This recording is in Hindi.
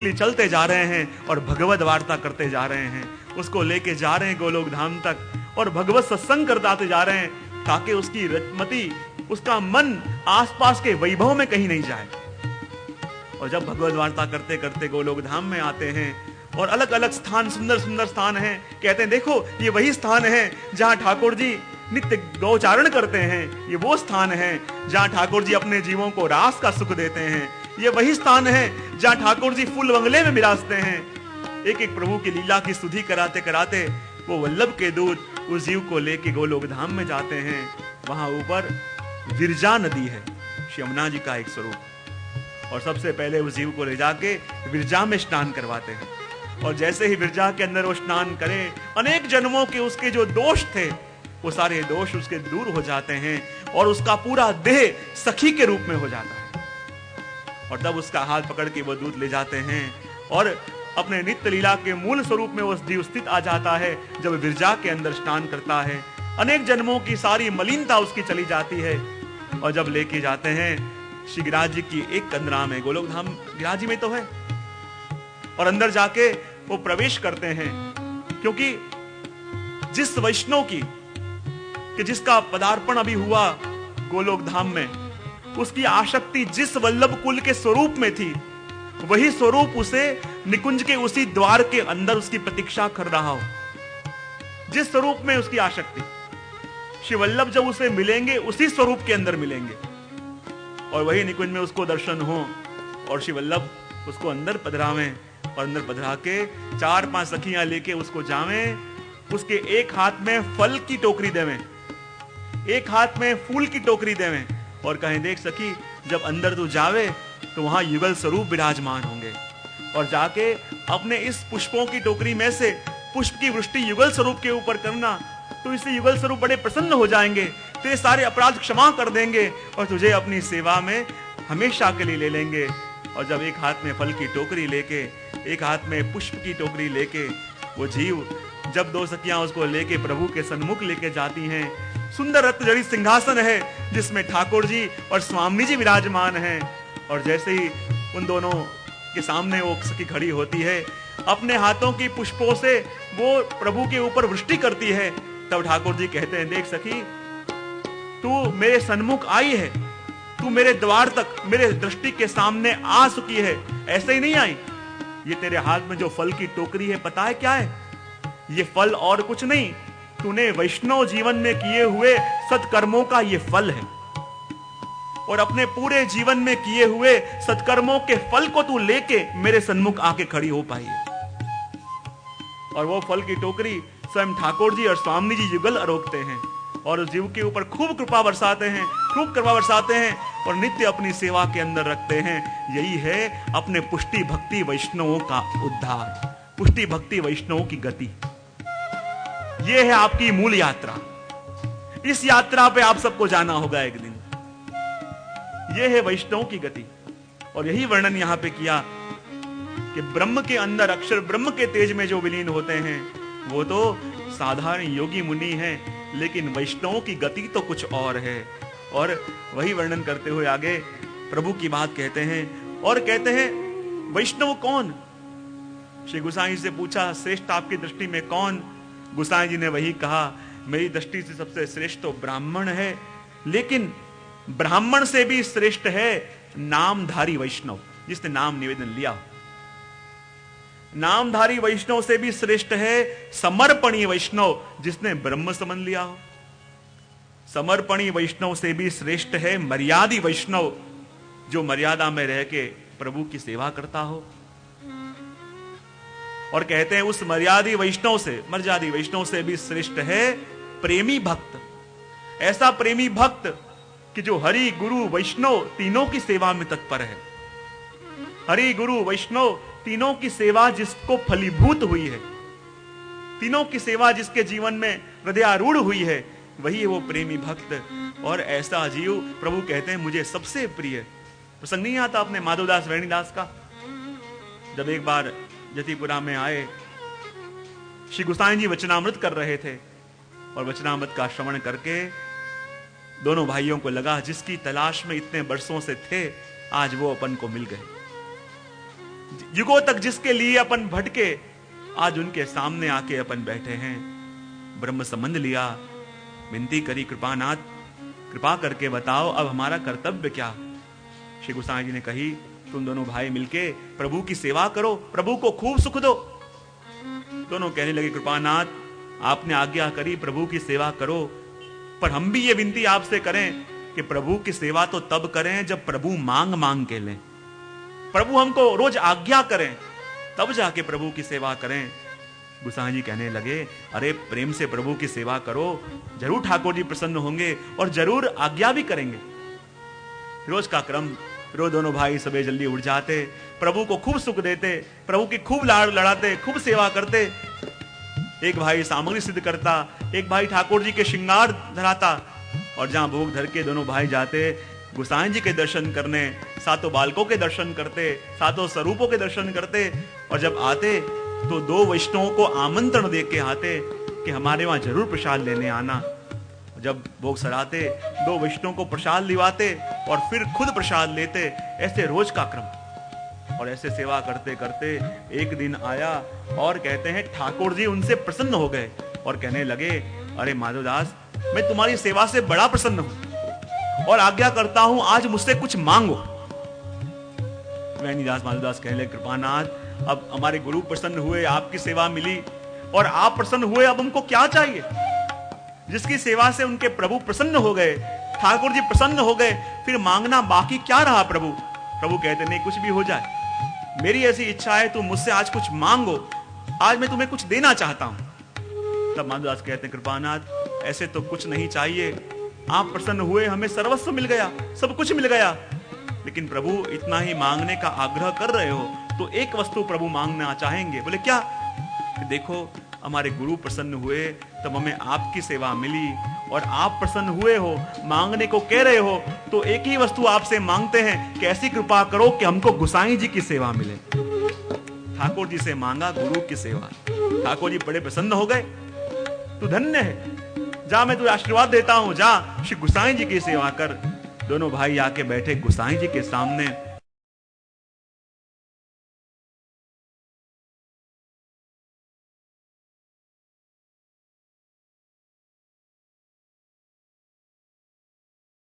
चलते जा रहे हैं और भगवत वार्ता करते जा रहे हैं, उसको लेके जा रहे हैं गोलोक धाम तक और भगवत सत्संग करते जा रहे हैं ताकि उसकी रतमती, उसका मन आसपास के वैभव में कहीं नहीं जाए। और जब भगवत वार्ता करते करते गोलोक धाम में आते हैं और अलग अलग स्थान, सुंदर सुंदर स्थान हैं, कहते हैं देखो ये वही स्थान है जहां ठाकुर जी नित्य गौचारण करते हैं, ये वो स्थान है जहां ठाकुर जी अपने जीवों को रास का सुख देते हैं, ये वही स्थान है जहां ठाकुर जी फूल बंगले में विराजते हैं। एक एक प्रभु की लीला की स्तुति कराते कराते वो वल्लभ के दूत उस जीव को लेके गोलोक धाम में जाते हैं। वहां ऊपर विरजा नदी है, यमुना जी का एक स्वरूप, और सबसे पहले उस जीव को ले जाके विरजा में स्नान करवाते हैं। और जैसे ही विरजा के अंदर वो स्नान करे, अनेक जन्मों के उसके जो दोष थे वो सारे दोष उसके दूर हो जाते हैं और उसका पूरा देह सखी के रूप में हो जाता है। और तब उसका हाथ पकड़ के वो दूत ले जाते हैं और अपने नित्य लीला के मूल स्वरूप में वो जीव स्थित आ जाता है। जब विरजा के अंदर स्नान करता है, अनेक जन्मों की सारी मलिनता उसकी चली जाती है। और जब लेके जाते हैं श्री गिरिराज जी की एक कंदरा में, गोलोक धाम गिरिराज जी में तो है, और अंदर जाके वो प्रवेश करते हैं, क्योंकि जिस वैष्णव की कि जिसका पदार्पण अभी हुआ गोलोक धाम में, उसकी आसक्ति जिस वल्लभ कुल के स्वरूप में थी, वही स्वरूप उसे निकुंज के उसी द्वार के अंदर उसकी प्रतीक्षा कर रहा हो। जिस स्वरूप में उसकी आसक्ति, श्री वल्लभ जब उसे मिलेंगे उसी स्वरूप के अंदर मिलेंगे और वही निकुंज में उसको दर्शन हो और श्री वल्लभ उसको अंदर पधरावें और अंदर पधरा के 4-5 सखियां लेके उसको जावें। उसके एक हाथ में फल की टोकरी देवें, एक हाथ में फूल की टोकरी देवें और कहें देख सखी, जब अंदर तू जावे तो वहां युगल स्वरूप विराजमान होंगे, और जाके अपने इस पुष्पों की टोकरी में से पुष्प की वृष्टि युगल स्वरूप के ऊपर करना, तो इससे युगल स्वरूप बड़े प्रसन्न हो जाएंगे, तेरे सारे अपराध क्षमा कर देंगे और तुझे अपनी सेवा में हमेशा के लिए ले लेंगे। और जब एक हाथ में फल की टोकरी लेके, एक हाथ में पुष्प की टोकरी लेके वो जीव, जब 2 सखियां उसको लेके प्रभु के सन्मुख लेके जाती हैं, सुंदर रत्न जड़ित सिंहासन है जिसमें ठाकुर जी और स्वामी जी विराजमान हैं। और जैसे ही उन दोनों के सामने वो सखी खड़ी होती है, अपने हाथों की पुष्पों से वो प्रभु के ऊपर वृष्टि करती है, तब ठाकुर जी कहते हैं देख सखी, तू मेरे सन्मुख आई है, तू मेरे द्वार तक मेरे दृष्टि के सामने आ चुकी है, ऐसे ही नहीं आई। ये तेरे हाथ में जो फल की टोकरी है, पता है क्या है? ये फल और कुछ नहीं, तूने वैष्णव जीवन में किए हुए सत्कर्मों का ये फल है, और अपने पूरे जीवन में किए हुए सत्कर्मों के फल को तू लेके मेरे सन्मुख आके खड़ी हो पाई है। और वो फल की टोकरी स्वयं ठाकुर जी और स्वामी जी युगल आरोगते हैं और उस जीव के ऊपर खूब कृपा बरसाते हैं, खूब कृपा बरसाते हैं और नित्य अपनी सेवा के अंदर रखते हैं। यही है अपने पुष्टि भक्ति वैष्णवों का उद्धार, पुष्टि भक्ति वैष्णवों की गति। यह है आपकी मूल यात्रा। इस यात्रा पे आप सबको जाना होगा एक दिन। यह है वैष्णव की गति। और यही वर्णन यहां पे किया कि ब्रह्म के अंदर, अक्षर ब्रह्म के तेज में जो विलीन होते हैं वो तो साधारण योगी मुनि हैं, लेकिन वैष्णवों की गति तो कुछ और है। और वही वर्णन करते हुए आगे प्रभु की बात कहते हैं और कहते हैं वैष्णव कौन? श्री गुसाई से पूछा श्रेष्ठ आपकी दृष्टि में कौन? गुसाई जी ने वही कहा, मेरी दृष्टि से सबसे श्रेष्ठ तो ब्राह्मण है, लेकिन ब्राह्मण से भी श्रेष्ठ है नामधारी वैष्णव, जिसने नाम निवेदन लिया। नामधारी वैष्णव से भी श्रेष्ठ है समर्पणी वैष्णव, जिसने ब्रह्म समझ लिया हो। समर्पणी वैष्णव से भी श्रेष्ठ है मर्यादी वैष्णव, जो मर्यादा में रह के प्रभु की सेवा करता हो। और कहते हैं उस मर्यादी वैष्णव से भी श्रेष्ठ है प्रेमी भक्त। ऐसा प्रेमी भक्त कि जो हरि गुरु वैष्णव तीनों की सेवा में तत्पर है। हरि गुरु वैष्णव तीनों की सेवा जिसको फलीभूत हुई है, तीनों की सेवा जिसके जीवन में हृदयारूढ़ हुई है, वही है वो प्रेमी भक्त। और ऐसा जीव प्रभु कहते हैं मुझे सबसे प्रिय। प्रसंग नहीं आता अपने माधवदास वेणीदास का, जब एक बार जतिपुरा में आए, श्री गुसाई जी वचनामृत कर रहे थे और वचनामृत का श्रवण करके दोनों भाइयों को लगा जिसकी तलाश में इतने वर्षों से थे, आज वो अपन को मिल गए। युगों तक जिसके लिए अपन भटके, आज उनके सामने आके अपन बैठे हैं। ब्रह्म संबंध लिया, विनती करी, कृपानाथ कृपा करके बताओ अब हमारा कर्तव्य क्या। श्री गोसाई जी ने कही, तुम दोनों भाई मिलके प्रभु की सेवा करो, प्रभु को खूब सुख दो। दोनों कहने लगे, कृपानाथ आपने आज्ञा करी प्रभु की सेवा करो, पर हम भी ये विनती आपसे करें कि प्रभु की सेवा तो तब करें जब प्रभु मांग मांग के लें। प्रभु हमको रोज आज्ञा करें, तब जाके प्रभु की सेवा करें। गोसाई जी कहने लगे, अरे प्रेम से प्रभु की सेवा करो, जरूर ठाकुर जी प्रसन्न होंगे और जरूर आज्ञा भी करेंगे। रोज का क्रम, रोज दोनों भाई सुबह जल्दी उठ जाते, प्रभु को खूब सुख देते, प्रभु की खूब लाड़ लड़ाते, खूब सेवा करते। एक भाई सामग्री सिद्ध करता, एक भाई ठाकुर जी के श्रृंगार धराता, और जहां भोग धर के दोनों भाई जाते गोसाई जी के दर्शन करने, सातों बालकों के दर्शन करते, सातों स्वरूपों के दर्शन करते, और जब आते तो दो वैष्णवों को आमंत्रण दे के आते कि हमारे वहां जरूर प्रसाद लेने आना। जब भोग सराते, दो वैष्णवों को प्रसाद दिवाते और फिर खुद प्रसाद लेते। ऐसे रोज का क्रम, और ऐसे सेवा करते करते एक दिन आया और कहते हैं ठाकुर जी उनसे प्रसन्न हो गए और कहने लगे, अरे माधवदास मैं तुम्हारी सेवा से बड़ा प्रसन्न हूं और आज्ञा करता हूं आज मुझसे कुछ मांगो। वैनीदास माधवदास कहने लगे, कृपानाथ अब हमारे गुरु प्रसन्न हुए, आपकी सेवा मिली और आप प्रसन्न हुए, अब हमको क्या चाहिए। जिसकी सेवा से उनके प्रभु प्रसन्न हो गए, ठाकुर जी प्रसन्न हो गए, फिर मांगना बाकी क्या रहा। प्रभु कहते नहीं कुछ भी हो जाए, मेरी ऐसी इच्छा है तुम मुझसे आज कुछ मांगो, आज मैं तुम्हें कुछ देना चाहता हूं। तब माधवदास कहते हैं, कृपानाथ ऐसे तो कुछ नहीं चाहिए, आप प्रसन्न हुए, हमें सर्वस्व मिल गया, सब कुछ मिल गया, लेकिन प्रभु इतना ही मांगने का आग्रह कर रहे हो तो एक वस्तु प्रभु मांगना चाहेंगे। बोले क्या। देखो हमारे गुरु प्रसन्न हुए तब हमें आपकी सेवा मिली, और आप प्रसन्न हुए हो, मांगने को कह रहे हो, तो एक ही वस्तु आपसे मांगते हैं कि ऐसी कृपा करो कि हमको गोसाई जी की सेवा मिले। ठाकुर जी से मांगा गुरु की सेवा, ठाकुर जी बड़े प्रसन्न हो गए। तू धन्य है, जा मैं तुझे आशीर्वाद देता हूं, जा श्री गोसाई जी की सेवा कर। दोनों भाई आके बैठे गोसाई जी के सामने।